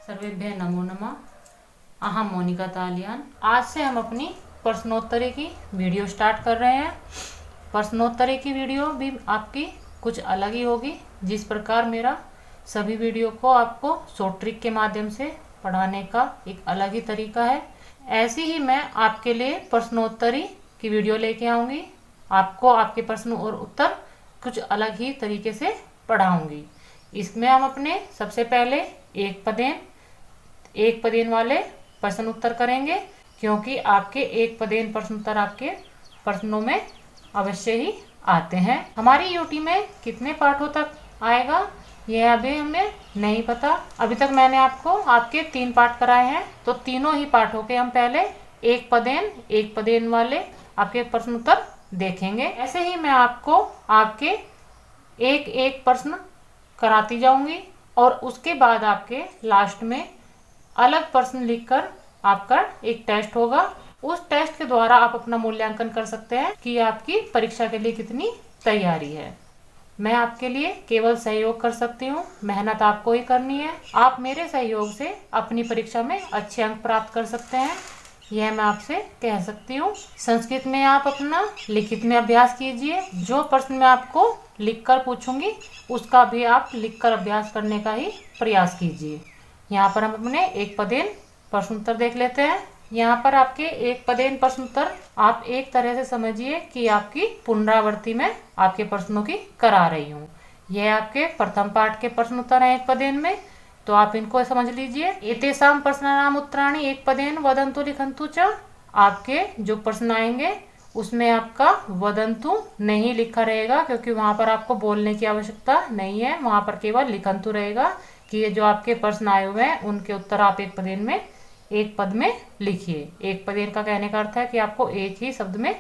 सर्वेभ्यः नमो नमः। अहम मोनिका तालियान। आज से हम अपनी प्रश्नोत्तरी की वीडियो स्टार्ट कर रहे हैं। प्रश्नोत्तरी की वीडियो भी आपकी कुछ अलग ही होगी। जिस प्रकार मेरा सभी वीडियो को आपको शॉर्ट ट्रिक के माध्यम से पढ़ाने का एक अलग ही तरीका है, ऐसी ही मैं आपके लिए प्रश्नोत्तरी की वीडियो लेके आऊँगी। आपको आपके प्रश्न और उत्तर कुछ अलग ही तरीके से पढ़ाऊँगी। इसमें हम अपने सबसे पहले एक पदेन वाले प्रश्न उत्तर करेंगे, क्योंकि आपके एक पदेन प्रश्न उत्तर आपके प्रश्नों में अवश्य ही आते हैं। हमारी यूटी में कितने पाठों तक आएगा यह अभी हमें नहीं पता। अभी तक मैंने आपको आपके 3 पाठ कराए हैं, तो तीनों ही पाठों के हम पहले एक पदेन वाले आपके प्रश्न उत्तर देखेंगे। ऐसे ही मैं आपको आपके एक प्रश्न कराती जाऊंगी और उसके बाद आपके लास्ट में अलग प्रश्न लिखकर आपका एक टेस्ट होगा। उस टेस्ट के द्वारा आप अपना मूल्यांकन कर सकते हैं कि आपकी परीक्षा के लिए कितनी तैयारी है। मैं आपके लिए केवल सहयोग कर सकती हूँ, मेहनत आपको ही करनी है। आप मेरे सहयोग से अपनी परीक्षा में अच्छे अंक प्राप्त कर सकते हैं, यह मैं आपसे कह सकती हूँ। संस्कृत में आप अपना लिखित में अभ्यास कीजिए। जो प्रश्न मैं आपको लिखकर पूछूंगी उसका भी आप लिखकर अभ्यास करने का ही प्रयास कीजिए। यहाँ पर हम अपने एक पदेन प्रश्न उत्तर देख लेते हैं। यहाँ पर आपके एक पदेन प्रश्न उत्तर आप एक तरह से समझिए कि आपकी पुनरावृत्ति में आपके प्रश्नों की करा रही हूँ। यह आपके प्रथम पाठ के प्रश्न उत्तर हैं एक पदेन में, तो आप इनको समझ लीजिए। एतेषां प्रश्नानाम् उत्तराणि एक पदेन वदन्तु लिखन्तु च। आपके जो प्रश्न आएंगे उसमें आपका वदन्तु नहीं लिखा रहेगा, क्योंकि वहाँ पर आपको बोलने की आवश्यकता नहीं है। वहाँ पर केवल लिखन्तु रहेगा कि ये जो आपके प्रश्न आए हुए हैं उनके उत्तर आप एक पदेन में एक पद में लिखिए। एक पदेन का कहने का अर्थ है कि आपको एक ही शब्द में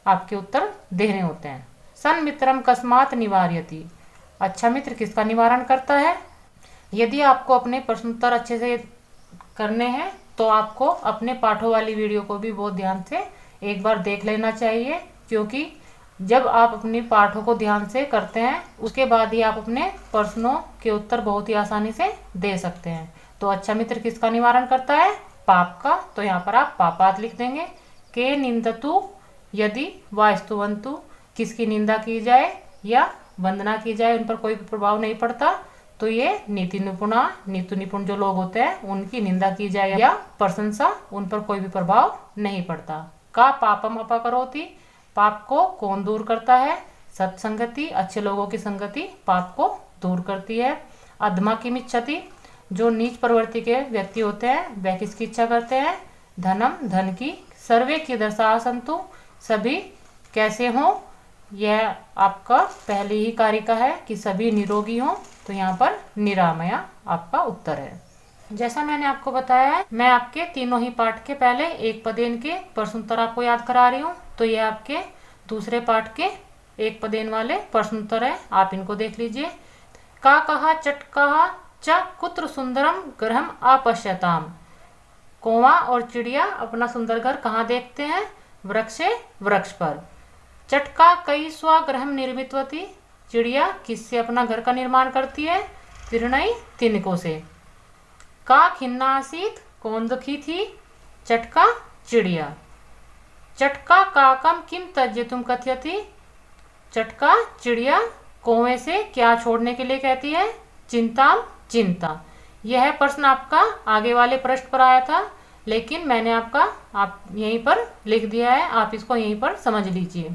आपके उत्तर देने होते हैं। सन्मित्रम कस्मात् निवारयति। अच्छा मित्र किसका निवारण करता है? यदि आपको अपने प्रश्नोत्तर अच्छे से करने हैं तो आपको अपने पाठों वाली वीडियो को भी बहुत ध्यान से एक बार देख लेना चाहिए, क्योंकि जब आप अपने पाठों को ध्यान से करते हैं उसके बाद ही आप अपने प्रश्नों के उत्तर बहुत ही आसानी से दे सकते हैं। तो अच्छा मित्र किसका निवारण करता है? पाप का। तो यहाँ पर आप पापात लिख देंगे। के निंदतु यदि वा स्तुवन्तु, किसकी निंदा की जाए या वंदना की जाए उन पर कोई प्रभाव नहीं पड़ता। तो ये नीति निपुण जो लोग होते हैं उनकी निंदा की जाए या प्रशंसा उन पर कोई भी प्रभाव नहीं पड़ता। का पापम अपकरोति, पाप को कौन दूर करता है? सत्संगति, अच्छे लोगों की संगति पाप को दूर करती है। अधमा की इच्छति, जो नीच प्रवृत्ति के व्यक्ति होते हैं वह किसकी इच्छा करते हैं? धनम, धन की। सर्वे की दर्शा संतु, सभी कैसे हों? यह आपका पहली ही कारिका है कि सभी निरोगी हों, तो यहाँ पर निरामया आपका उत्तर है। जैसा मैंने आपको बताया है, मैं आपके तीनों ही पाठ के पहले एक पदेन के प्रश्न उत्तर आपको याद करा रही हूँ। तो ये आपके दूसरे पाठ के एक पदेन वाले प्रश्न उत्तर है, आप इनको देख लीजिए। का कहा चट कहा च कुत्र सुंदरम गृहम अपश्यताम। कौवा और चिड़िया अपना सुंदर घर कहाँ देखते हैं? वृक्षे, वृक्ष पर। चटका कई स्वगृहम निर्मितवती, चिड़िया किससे अपना घर का निर्माण करती है? तिर्णई, तिनकों से। का खिन्ना आसीत, कौन दुखी थी? चटका, चिड़िया। चटका काकम किम त्यज्यतुम कथयति, चटका चिड़िया कौवे से क्या छोड़ने के लिए कहती है? चिंताम, चिंता। यह प्रश्न आपका आगे वाले पृष्ठ पर आया था, लेकिन मैंने आप यहीं पर लिख दिया है, आप इसको यहीं पर समझ लीजिए।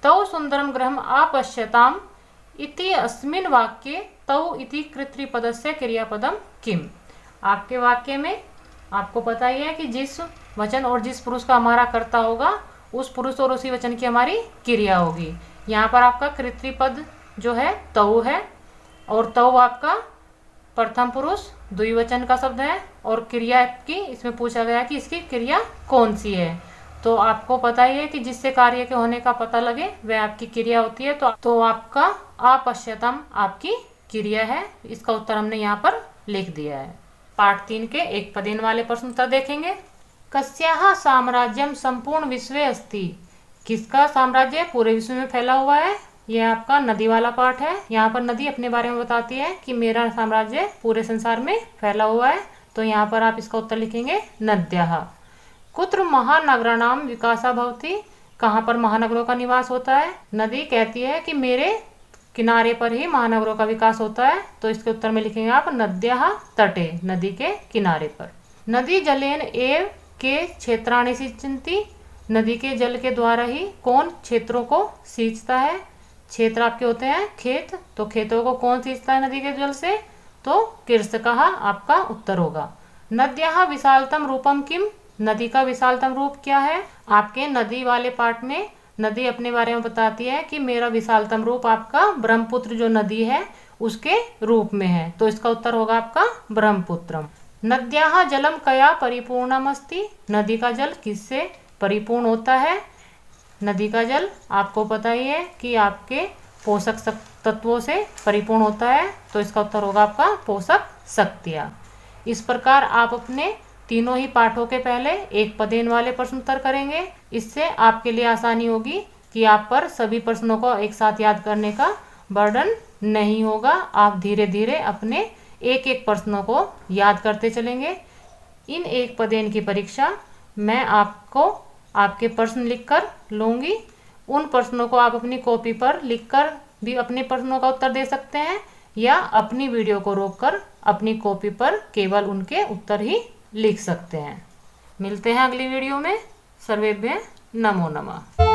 तौ सुंदरम गृहम अपश्यताम इति अस्मिन् वाक्ये तौ इति कृत्रिपदस्य क्रियापदम किम। आपके वाक्य में आपको पता ही है कि जिस वचन और जिस पुरुष का हमारा कर्ता होगा उस पुरुष और उसी वचन की हमारी क्रिया होगी। यहाँ पर आपका कृत्रिपद जो है तौ है, और तौ आपका प्रथम पुरुष द्विवचन का शब्द है, और क्रिया की इसमें पूछा गया कि इसकी क्रिया कौन सी है। तो आपको पता ही है कि जिससे कार्य के होने का पता लगे वह आपकी क्रिया होती है। तो आपका अपश्यतम आपकी क्रिया है। इसका उत्तर हमने यहाँ पर लिख दिया है। पाठ 3 के एक पदेन वाले प्रश्न उत्तर देखेंगे। कस्याः साम्राज्यम संपूर्ण विश्वे अस्ति, किसका साम्राज्य पूरे विश्व में फैला हुआ है? ये आपका नदी वाला पार्ट है। यहाँ पर नदी अपने बारे में बताती है कि मेरा साम्राज्य पूरे संसार में फैला हुआ है, तो यहाँ पर आप इसका उत्तर लिखेंगे नद्यः। कुत्र महानगराणाम विकासा भवति, कहाँ पर महानगरों का निवास होता है? नदी कहती है कि मेरे किनारे पर ही महानगरों का विकास होता है, तो इसके उत्तर में लिखेंगे आप नद्यः तटे, नदी के किनारे पर। नदी जलेन एव के क्षेत्राणि सिंचन्ति, नदी के जल के द्वारा ही कौन क्षेत्रों को सींचता है? क्षेत्र आपके होते हैं खेत, तो खेतों को कौन सींचता है नदी के जल से? तो कृषकः आपका उत्तर होगा। नद्याः विशालतम रूपम किम, नदी का विशालतम रूप क्या है? आपके नदी वाले पार्ट में नदी अपने बारे में बताती है कि मेरा विशालतम रूप आपका ब्रह्मपुत्र जो नदी है उसके रूप में है, तो इसका उत्तर होगा आपका ब्रह्मपुत्रम। नद्याः जलम कया परिपूर्णम अस्ति, नदी का जल किससे परिपूर्ण होता है? नदी का जल आपको पता ही है कि आपके पोषक तत्वों से परिपूर्ण होता है, तो इसका उत्तर होगा आपका पोषक शक्तियाँ। इस प्रकार आप अपने तीनों ही पाठों के पहले एक पदेन वाले प्रश्न उत्तर करेंगे। इससे आपके लिए आसानी होगी कि आप पर सभी प्रश्नों को एक साथ याद करने का बर्डन नहीं होगा। आप धीरे धीरे अपने एक एक प्रश्नों को याद करते चलेंगे। इन एक पदेन की परीक्षा मैं आपको आपके प्रश्न लिखकर लूँगी। उन प्रश्नों को आप अपनी कॉपी पर लिखकर भी अपने प्रश्नों का उत्तर दे सकते हैं, या अपनी वीडियो को रोककर अपनी कॉपी पर केवल उनके उत्तर ही लिख सकते हैं। मिलते हैं अगली वीडियो में। सर्वेभ्यः नमो नमः।